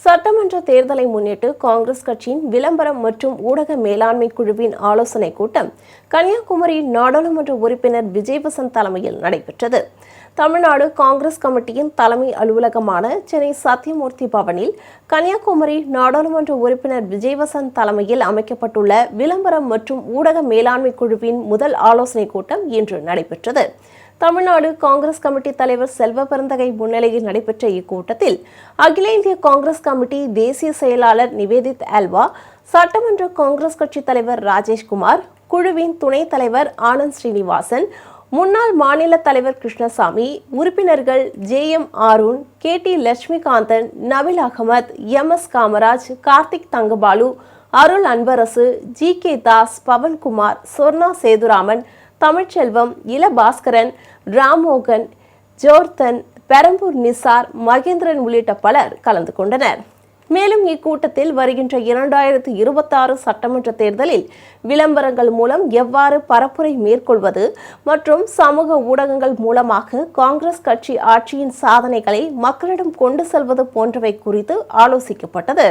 சட்டமன்ற தேர்தலை முன்னிட்டு காங்கிரஸ் கட்சியின் விளம்பரம் மற்றும் ஊடக மேலாண்மை குழுவின் ஆலோசனைக் கூட்டம் கன்னியாகுமரி நாடாளுமன்ற உறுப்பினர் விஜயவசந்த் தலைமையில் நடைபெற்றது. தமிழ்நாடு காங்கிரஸ் கமிட்டியின் தலைமை அலுவலகமான சென்னை சத்தியமூர்த்தி பவனில் கன்னியாகுமரி நாடாளுமன்ற உறுப்பினர் விஜயவசந்த் தலைமையில் அமைக்கப்பட்டுள்ள விளம்பரம் மற்றும் ஊடக மேலாண்மை குழுவின் முதல் ஆலோசனைக் கூட்டம் இன்று நடைபெற்றது. தமிழ்நாடு காங்கிரஸ் கமிட்டி தலைவர் செல்வ பெருந்தகை முன்னிலையில் நடைபெற்ற இக்கூட்டத்தில் அகில இந்திய காங்கிரஸ் கமிட்டி தேசிய செயலாளர் நிவேதித் அல்வா, சட்டமன்ற காங்கிரஸ் கட்சி தலைவர் ராஜேஷ்குமார், குழுவின் துணைத் தலைவர் ஆனந்த் ஸ்ரீனிவாசன், முன்னாள் மாநில தலைவர் கிருஷ்ணசாமி, உறுப்பினர்கள் ஜே.எம். ஆரூன், கே.டி. லட்சுமிகாந்தன், நபில் அகமது, எம்.எஸ். காமராஜ், கார்த்திக் தங்கபாலு, அருள் அன்பரசு, ஜி.கே. தாஸ், பவன்குமார், சொர்ணா சேதுராமன், தமிழ்ச்செல்வம், இளபாஸ்கரன், ராம்மோகன், ஜோர்தன், பெரம்பூர் நிசார், மகேந்திரன் உள்ளிட்ட பலர் கலந்து கொண்டனர். மேலும் இக்கூட்டத்தில் வருகின்ற 2026 சட்டமன்ற தேர்தலில் விளம்பரங்கள் மூலம் எவ்வாறு பரப்புரை மேற்கொள்வது மற்றும் சமூக ஊடகங்கள் மூலமாக காங்கிரஸ் கட்சி ஆட்சியின் சாதனைகளை மக்களிடம் கொண்டு செல்வது போன்றவை குறித்து ஆலோசிக்கப்பட்டது.